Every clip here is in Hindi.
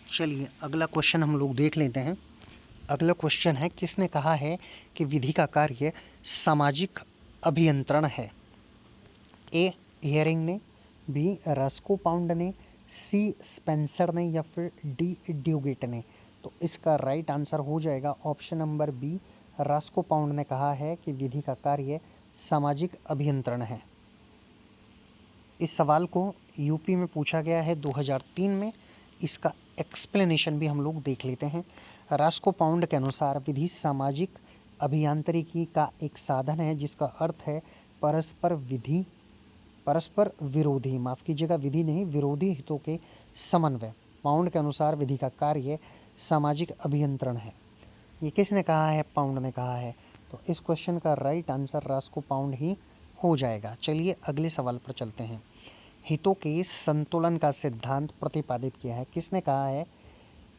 चलिए अगला क्वेश्चन हम लोग देख लेते हैं। अगला क्वेश्चन है, किसने कहा है कि विधि का कार्य सामाजिक अभियंत्रण है? ए हियरिंग ने, बी रस्को पाउंड ने, सी स्पेंसर ने, या फिर डी ड्यूगेट ने। तो इसका राइट आंसर हो जाएगा ऑप्शन नंबर बी, रस्को पाउंड ने कहा है कि विधि का कार्य सामाजिक अभियंत्रण है। इस सवाल को यूपी में पूछा गया है 2003 में। इसका एक्सप्लेनेशन भी हम लोग देख लेते हैं। रस्को पाउंड के अनुसार विधि सामाजिक अभियांत्रिकी का एक साधन है जिसका अर्थ है परस्पर विरोधी, माफ़ कीजिएगा, विधि नहीं, विरोधी हितों के समन्वय। पाउंड के अनुसार विधि का कार्य सामाजिक अभियंत्रण है। ये किसने कहा है? पाउंड ने कहा है। तो इस क्वेश्चन का राइट आंसर रस्को पाउंड ही हो जाएगा। चलिए अगले सवाल पर चलते हैं। हितों के संतुलन का सिद्धांत प्रतिपादित किया है, किसने कहा है?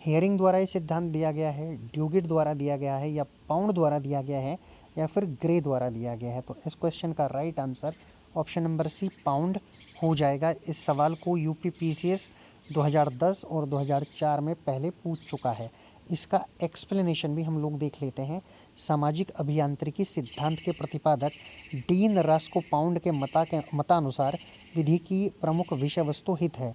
हियरिंग द्वारा ये सिद्धांत दिया गया है, ड्यूगेट द्वारा दिया गया है, या पाउंड द्वारा दिया गया है, या फिर ग्रे द्वारा दिया गया है? तो इस क्वेश्चन का right answer option number C, पाउंड हो जाएगा। इस सवाल को यूपी पीसीएस 2010 और 2004 में पहले पूछ चुका है। इसका एक्सप्लेनेशन भी हम लोग देख लेते हैं। सामाजिक अभियांत्रिकी सिद्धांत के प्रतिपादक डीन रस्को पाउंड के मतानुसार विधि की प्रमुख विषय वस्तु हित है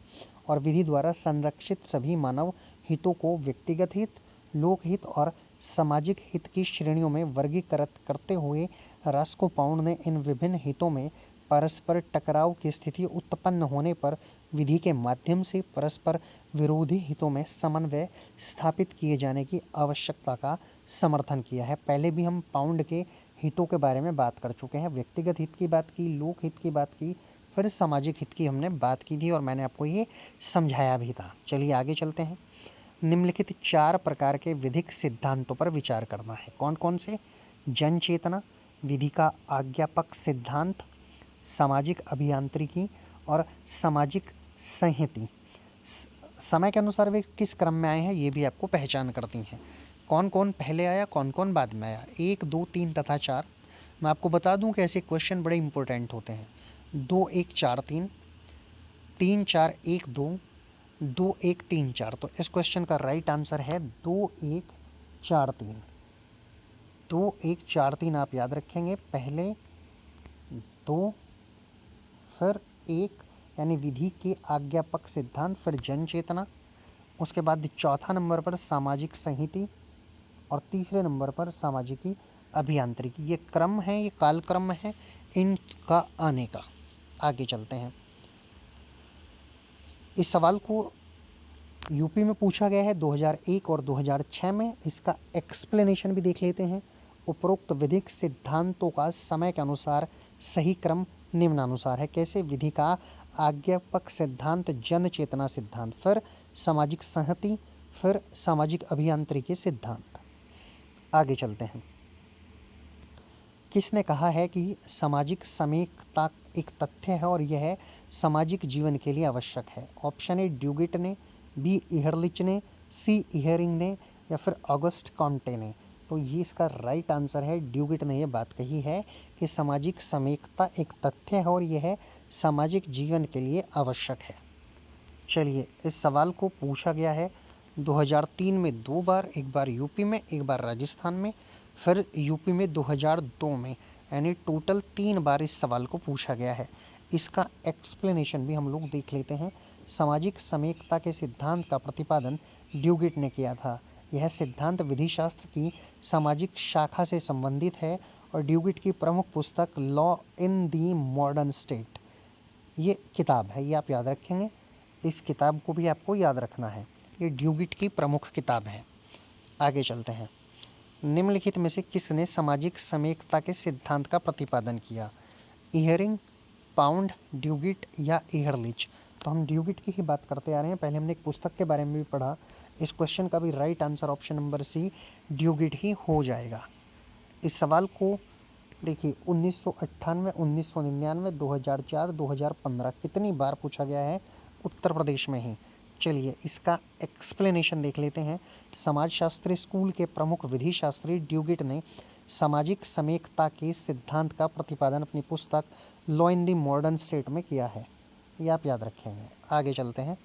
और विधि द्वारा संरक्षित सभी मानव हितों को व्यक्तिगत हित, लोकहित और सामाजिक हित की श्रेणियों में वर्गीकृत करते हुए रस्को पाउंड ने इन विभिन्न हितों में परस्पर टकराव की स्थिति उत्पन्न होने पर विधि के माध्यम से परस्पर विरोधी हितों में समन्वय स्थापित किए जाने की आवश्यकता का समर्थन किया है। पहले भी हम पाउंड के हितों के बारे में बात कर चुके हैं। व्यक्तिगत हित की बात की, लोक हित की बात की, फिर सामाजिक हित की हमने बात की थी और मैंने आपको ये समझाया भी था। चलिए आगे चलते हैं। निम्नलिखित 4 प्रकार के विधिक सिद्धांतों पर विचार करना है। कौन कौन से? जन चेतना, विधि का आज्ञापक सिद्धांत, सामाजिक अभियांत्रिकी और सामाजिक संहिति। समय के अनुसार वे किस क्रम में आए हैं ये भी आपको पहचान करती हैं। कौन कौन पहले आया, कौन कौन बाद में आया। 1, 2, 3 तथा 4। मैं आपको बता दूं कि ऐसे क्वेश्चन बड़े इंपॉर्टेंट होते हैं। 2, 1, 4, 3, 3, 4, 1, 2, 2, 1, 3, 4। तो इस क्वेश्चन का राइट आंसर है 2, 1, 4, 3। 2, 1, 4, 3 आप याद रखेंगे। पहले 2, फिर 1 यानी विधि के आज्ञापक सिद्धांत, फिर जन चेतना, उसके बाद चौथा नंबर पर सामाजिक संहिति और तीसरे नंबर पर सामाजिकी अभियांत्रिकी। ये क्रम है, ये कालक्रम है इनका आने का। आगे चलते हैं। इस सवाल को यूपी में पूछा गया है 2001 और 2006 में। इसका एक्सप्लेनेशन भी देख लेते हैं। उपरोक्त विधिक सिद्धांतों का समय के अनुसार सही क्रम निम्नानुसार है। कैसे? विधि का आज्ञापक सिद्धांत, जन चेतना सिद्धांत, फिर सामाजिक संहति, फिर सामाजिक अभियांत्रिकी सिद्धांत। आगे चलते हैं। किसने कहा है कि सामाजिक समेकता एक तथ्य है और यह सामाजिक जीवन के लिए आवश्यक है? ऑप्शन ए ड्यूगेट ने, बी इहरलिच ने, सी इहरिंग ने, या फिर ऑगस्ट कॉन्टे ने। तो ये इसका राइट आंसर है। ड्यूगेट ने यह बात कही है कि सामाजिक समेकता एक तथ्य है और यह सामाजिक जीवन के लिए आवश्यक है। चलिए, इस सवाल को पूछा गया है 2003 में 2 बार, एक बार यूपी में, एक बार राजस्थान में, फिर यूपी में 2002 में, यानी टोटल 3 बार इस सवाल को पूछा गया है। इसका एक्सप्लेनेशन भी हम लोग देख लेते हैं। सामाजिक समेकता के सिद्धांत का प्रतिपादन ड्यूगेट ने किया था। यह सिद्धांत विधिशास्त्र की सामाजिक शाखा से संबंधित है और ड्यूगेट की प्रमुख पुस्तक law in the modern state ये किताब है। ये आप याद रखेंगे। इस किताब को भी आपको याद रखना है। ये ड्यूगेट की प्रमुख किताब है। आगे चलते हैं। निम्नलिखित में से किसने सामाजिक समेकता के सिद्धांत का प्रतिपादन किया? इहरिंग, पाउंड, ड्यूगेट या इहरलिच? तो हम ड्यूगेट की ही बात करते आ रहे हैं। पहले हमने एक पुस्तक के बारे में भी पढ़ा। इस क्वेश्चन का भी right answer option number C, ड्यूगेट ही हो जाएगा। इस सवाल को देखिए 1998, 1999, 2004, 2015 कितनी बार पूछा गया है? उत्तर प्रदेश में ही। चलिए इसका एक्सप्लेनेशन देख लेते हैं। समाजशास्त्री स्कूल के प्रमुख विधि शास्त्री ड्यूगेट ने सामाजिक समेकता के सिद्धांत का प्रतिपादन अपनी पुस्तक law in the modern state में किया है। ये आप याद रखेंगे। आगे चलते हैं।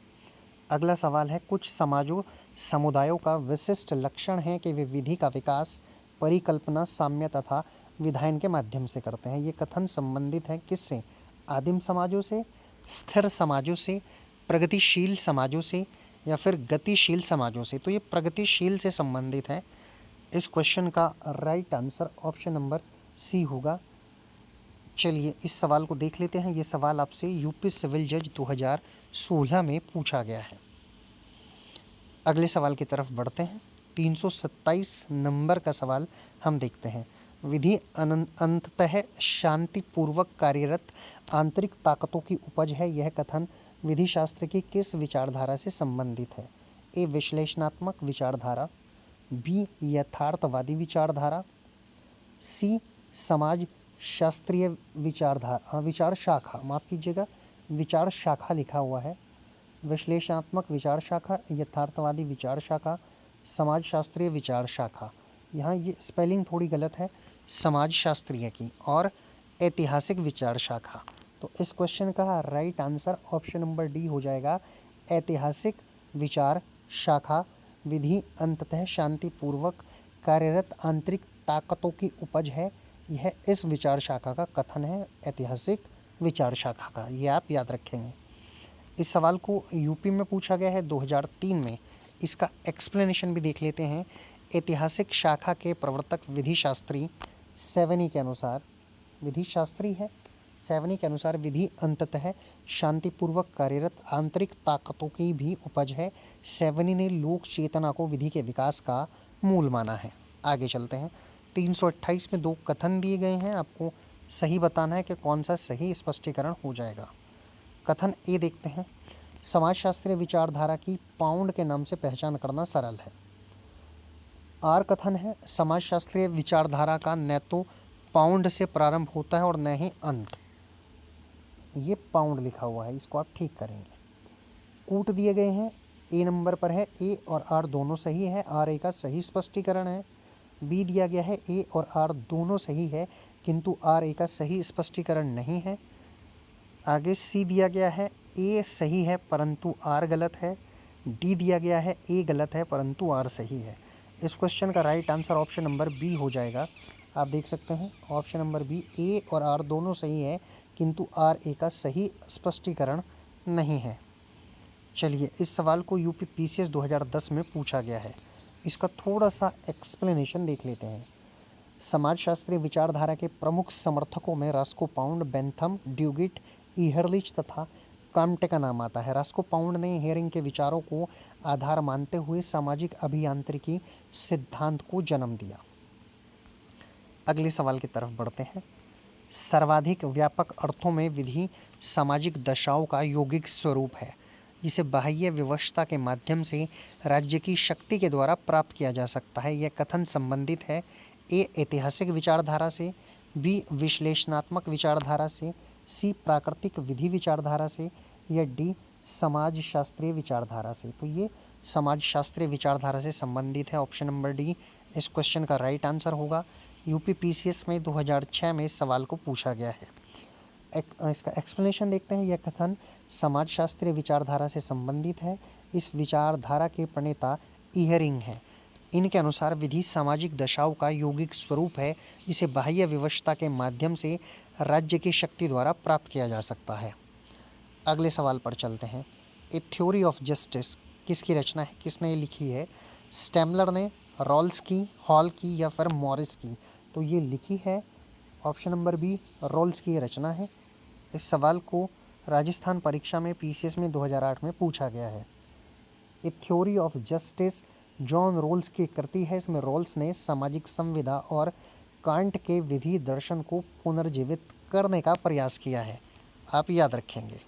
अगला सवाल है, कुछ समाजों समुदायों का विशिष्ट लक्षण है कि वे विधि का विकास परिकल्पना, साम्य तथा विधायन के माध्यम से करते हैं। ये कथन संबंधित है किससे? आदिम समाजों से, स्थिर समाजों से, प्रगतिशील समाजों से या फिर गतिशील समाजों से। तो ये प्रगतिशील से संबंधित है। इस क्वेश्चन का right answer option number C होगा। चलिए इस सवाल को देख लेते हैं। ये सवाल आपसे यूपी सिविल जज 2016 में पूछा गया है। अगले सवाल की तरफ बढ़ते हैं। 327 नंबर का सवाल हम देखते हैं। विधि अंततः शांतिपूर्वक कार्यरत आंतरिक ताकतों की उपज है। यह कथन विधि शास्त्र की किस विचारधारा से संबंधित है? ए विश्लेषणात्मक विचारधारा, बी यथार्थवादी विचारधारा, सी समाज शास्त्रीय विचारधारा विचार शाखा, माफ़ कीजिएगा विचार शाखा लिखा हुआ है, विश्लेषणात्मक विचार शाखा, यथार्थवादी विचार शाखा, समाज शास्त्रीय विचार शाखा। यहाँ ये स्पेलिंग थोड़ी गलत है समाज शास्त्रीय की, और ऐतिहासिक विचार शाखा। तो इस क्वेश्चन का right answer option number D हो जाएगा, ऐतिहासिक विचार शाखा। विधि अंततः शांतिपूर्वक कार्यरत आंतरिक ताकतों की उपज है, यह इस विचार शाखा का कथन है, ऐतिहासिक विचार शाखा का। ये आप याद रखेंगे। इस सवाल को यूपी में पूछा गया है 2003 में। इसका एक्सप्लेनेशन भी देख लेते हैं। ऐतिहासिक शाखा के प्रवर्तक विधि शास्त्री सेवनी के अनुसार, विधि शास्त्री है, सेवनी के अनुसार विधि अंततः शांतिपूर्वक कार्यरत आंतरिक ताकतों की भी उपज है। सेवनी ने लोक चेतना को विधि के विकास का मूल माना है। आगे चलते हैं। 328 में 2 कथन दिए गए हैं, आपको सही बताना है कि कौन सा सही स्पष्टीकरण हो जाएगा। कथन ए देखते हैं, समाजशास्त्रीय विचारधारा की पाउंड के नाम से पहचान करना सरल है। आर कथन है, समाजशास्त्रीय विचारधारा का न तो पाउंड से प्रारंभ होता है और न ही अंत। ये पाउंड लिखा हुआ है, इसको आप ठीक करेंगे। कूट दिए गए हैं, ए नंबर पर है, ए और आर दोनों सही है, आर ए का सही स्पष्टीकरण है। बी दिया गया है, ए और आर दोनों सही है किंतु आर ए का सही स्पष्टीकरण नहीं है। आगे सी दिया गया है, ए सही है परंतु आर गलत है। डी दिया गया है, ए गलत है परंतु आर सही है। इस क्वेश्चन का right answer option number B हो जाएगा। आप देख सकते हैं ऑप्शन नंबर बी, ए और आर दोनों सही है किंतु आर ए का सही स्पष्टीकरण नहीं है। चलिए इस सवाल को यूपी पीसीएस 2010 में पूछा गया है। इसका थोड़ा सा एक्सप्लेनेशन देख लेते हैं। समाजशास्त्रीय विचारधारा के प्रमुख समर्थकों में रास्को पाउंड, बेंथम, ड्यूगिट, ईहरलिच तथा काम्टे का नाम आता है। रास्को पाउंड ने हेरिंग के विचारों को आधार मानते हुए सामाजिक अभियांत्रिकी सिद्धांत को जन्म दिया। अगले सवाल की तरफ बढ़ते हैं। सर्वाधिक व्यापक अर्थों में विधि सामाजिक दशाओं का यौगिक स्वरूप है, जिसे बाह्य व्यवस्था के माध्यम से राज्य की शक्ति के द्वारा प्राप्त किया जा सकता है। यह कथन संबंधित है ए ऐतिहासिक विचारधारा से, बी विश्लेषणात्मक विचारधारा से, सी प्राकृतिक विधि विचारधारा से या डी समाज शास्त्रीय विचारधारा से। तो ये समाज शास्त्रीय विचारधारा से संबंधित है, ऑप्शन नंबर डी इस क्वेश्चन का राइट आंसर होगा। यूपी पीसीएस में 2006 में इस सवाल को पूछा गया है। इसका एक्सप्लेनेशन देखते हैं। यह कथन समाज शास्त्रीय विचारधारा से संबंधित है। इस विचारधारा के प्रणेता ईहरिंग हैं। इनके अनुसार विधि सामाजिक दशाओं का यौगिक स्वरूप है, जिसे बाह्य व्यवस्था के माध्यम से राज्य की शक्ति द्वारा प्राप्त किया जा सकता है। अगले सवाल पर चलते हैं। ए थ्योरी ऑफ जस्टिस किसकी रचना है, किसने लिखी है? स्टेमलर ने, रॉल्स की, हॉल की या फिर मॉरिस की? तो ये लिखी है ऑप्शन नंबर बी, रॉल्स की रचना है। इस सवाल को राजस्थान परीक्षा में पीसीएस में 2008 में पूछा गया है। A theory of justice John Rawls की कृति है। इसमें रॉल्स ने सामाजिक संविदा और कांट के विधि दर्शन को पुनर्जीवित करने का प्रयास किया है, आप याद रखेंगे।